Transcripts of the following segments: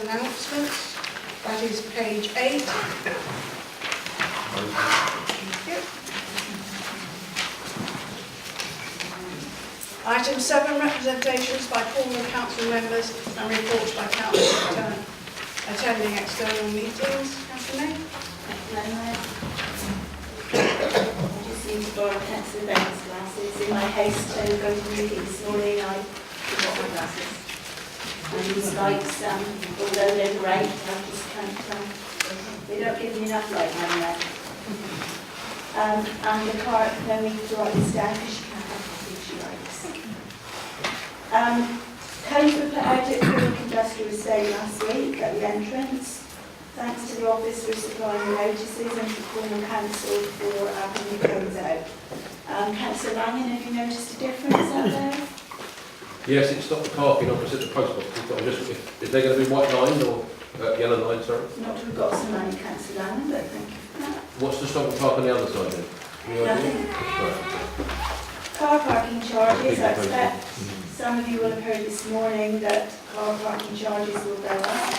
announcements. That is page 8. Thank you. Item 7, representations by Cornwall Council members and reports by councillors attending external meetings. Councillor May? I just need to borrow Councillor Ben's glasses. In my haste to go to the meeting this morning, I forgot my glasses. And these lights, although they're great, I just can't, they don't give me enough light now and then. And the clerk, no need to write this down because she can't have coffee if she likes. Cones were put out at Penryn Industrial Estate last week at the entrance. Thanks to the office for supplying the notices and to Cornwall Council for having the cones out. Councillor Lanyon, have you noticed a difference out there? Yes, it's not the parking opposite the post box. Is they going to be white lined or yellow lined, sorry? Not till we've got some money, Councillor Lanyon, but thank you for that. What's to stop the park on the other side then? Nothing. Right. Car parking charges, I expect some of you will have heard this morning that car parking charges will go up.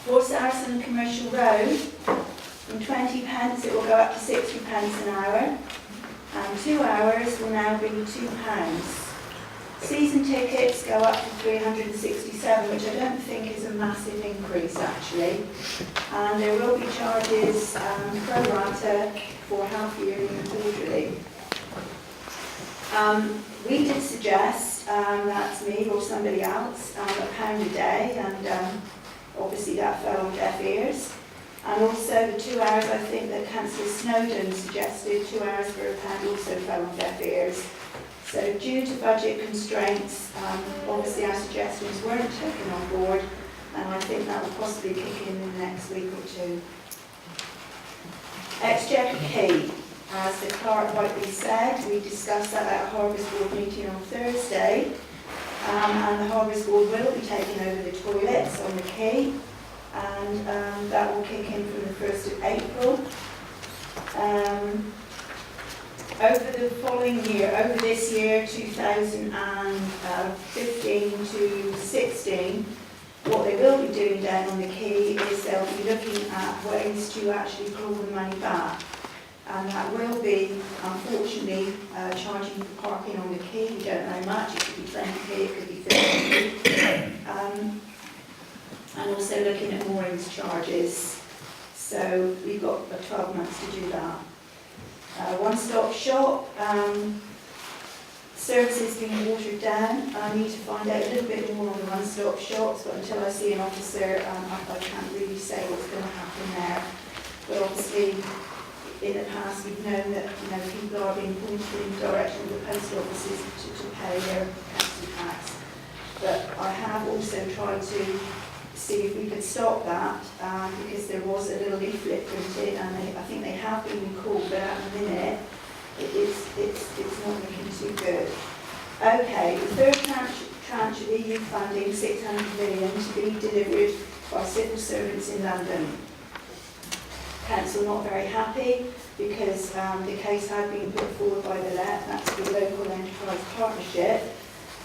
For Saracen Commercial Road, from 20 pence it will go up to 60 pence an hour, and 2 hours will now be £2. Season tickets go up to 367, which I don't think is a massive increase actually, and there will be charges pro rata for half yearly and quarterly. We did suggest, that's me or somebody else, £1 a day, and obviously that fell on deaf ears. And also the 2 hours, I think that Councillor Snowden suggested, 2 hours for £1 also fell on deaf ears. So due to budget constraints, obviously our suggestions weren't taken on board, and I think that will possibly kick in the next week or two. Exchequer Key. As the clerk rightly said, we discussed that at a Harvest Board meeting on Thursday, and the Harvest Board will be taking over the toilets on the quay, and that will kick in from the 1st of April. Over the following year, over this year, 2015 to 16, what they will be doing down on the quay is they'll be looking at ways to actually claw the money back. And that will be, unfortunately, charging for parking on the quay. We don't know much. It could be 20p, it could be 30p. And also looking at moorings charges. So we've got 12 months to do that. One-stop shop. Services being watered down. I need to find out a little bit more on the one-stop shops, but until I see an officer, I can't really say what's going to happen there. But obviously, in the past, we've known that people are being pointed in the direction of the post offices to pay their council tax. But I have also tried to see if we could stop that because there was a little leaflet printed, and I think they have been recalled, but at the minute it's not looking too good. Okay, the third tranche of EU funding, 600 million, to be delivered by civil servants in London. Council not very happy because the case had been put forward by the LEP, that's the Local Enterprise Partnership,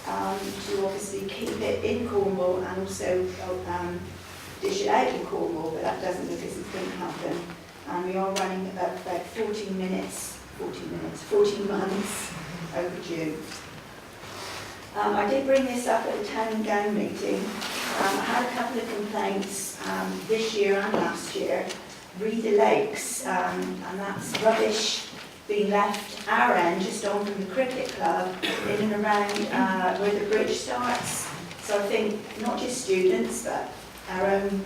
to obviously keep it in Cornwall and also dish it out in Cornwall, but that doesn't look as if it's going to happen. And we are running about 14 months overdue. I did bring this up at the Town and Gown meeting. I had a couple of complaints this year and last year. Read the lakes, and that's rubbish being left our end, just on from the cricket club, in and around where the bridge starts. So I think not just students, but our own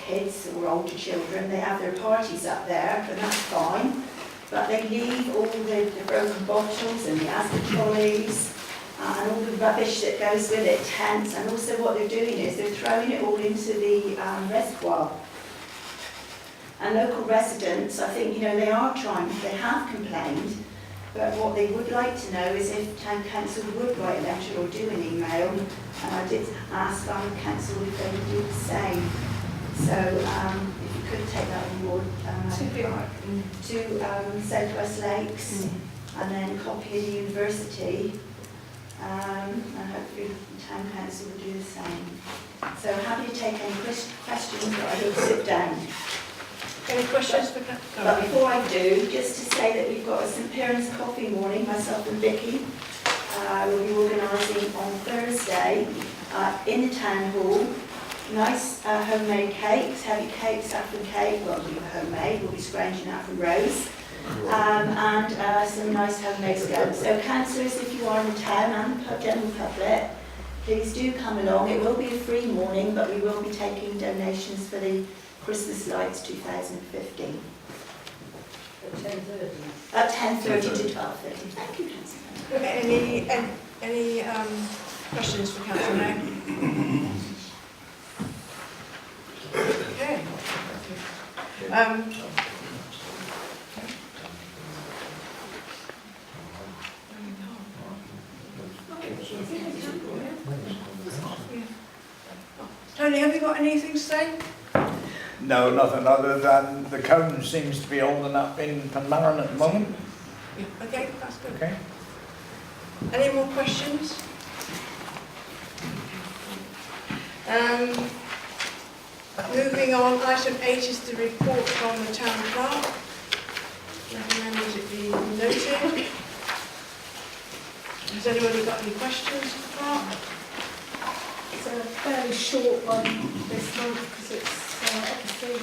kids or older children, they have their parties up there, and that's fine. But they leave all the broken bottles and the acid trolleys and all the rubbish that goes with it, tents, and also what they're doing is they're throwing it all into the reservoir. And local residents, I think, they have complained, but what they would like to know is if Town Council would write a letter or do an email, and I did ask Council if they would do the same. So if you could take that on board, to South West Lakes, and then copy of the university, and hopefully the Town Council will do the same. So happy to take any questions, but I need to sit down. Any questions for Councillor? But before I do, just to say that we've got a St Penryn's coffee morning, myself and Vicky. We'll be organising on Thursday in the Town Hall. Nice homemade cakes, heavy cakes, apple cake, well, we'll be homemade, we'll be scrounging out from Rose. And some nice homemade scones. So councillors, if you are in town and the general public, please do come along. It will be a free morning, but we will be taking donations for the Christmas lights 2015. At 10:30 to 12:30. Thank you, councillor. Any questions for Councillor May? Okay. Tony, have you got anything to say? No, nothing other than the cone seems to be holding up in Penryn at the moment. Yeah, okay, that's good. Okay. Any more questions? Moving on, item 8 is the report from the Town Clerk. Recommend it be noted. Has anybody got any questions for the clerk? It's a fairly short one this month because it's obviously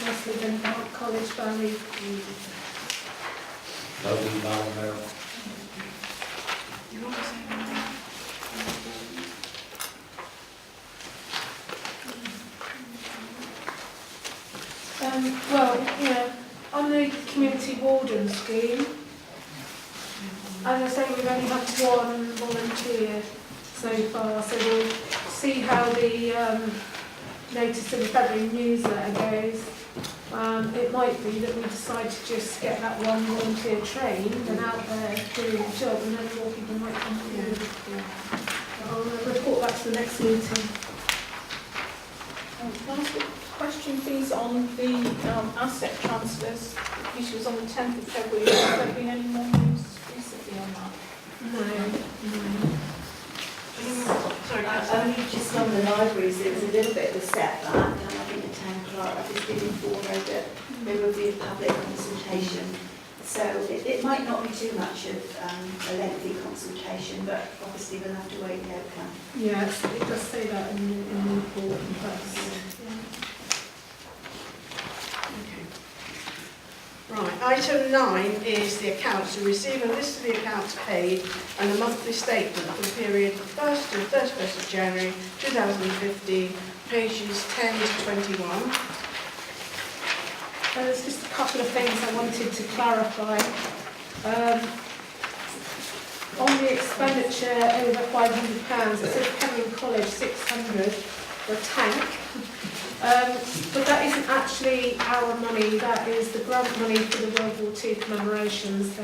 mostly been about College Valley. Nobody down there. Do you want to say anything? Well, yeah, on the community warden scheme, as I say, we've only had one volunteer so far, so we'll see how the notice in the February newsletter goes. It might be that we decide to just get that one volunteer trained and out there doing the job, and then more people might come forward. I'll report back to the next meeting. Can I ask a question, please, on the asset transfers? This was on the 10th of February. Has there been any more news recently on that? No. Sorry, Only just on the libraries, it was a little bit of a setback, and I think the Town Clerk, I just did inform her that there will be a public consultation. So it might not be too much of a lengthy consultation, but obviously we'll have to wait the outcome. Yes, it does say that in the report and press. Right, item 9 is the accounts. To receive a list of the accounts paid and a monthly statement for the period 1st to 31st of January 2015, pages 10 to 21. There's just a couple of things I wanted to clarify. On the expenditure over £500, it says Penryn College 600 for a tank. But that isn't actually our money, that is the grant money for the World War II commemorations.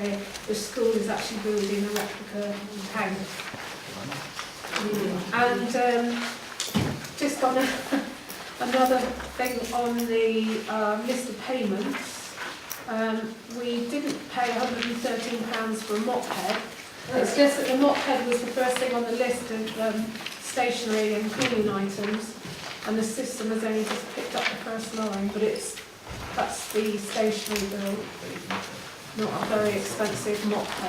The school is actually building a replica tank. And just on another thing on the list of payments, we didn't pay £113 for a moped. It's just that the moped was the first thing on the list of stationery and cleaning items, and the system has only just picked up the first line, but that's the stationery bill, not a very expensive moped.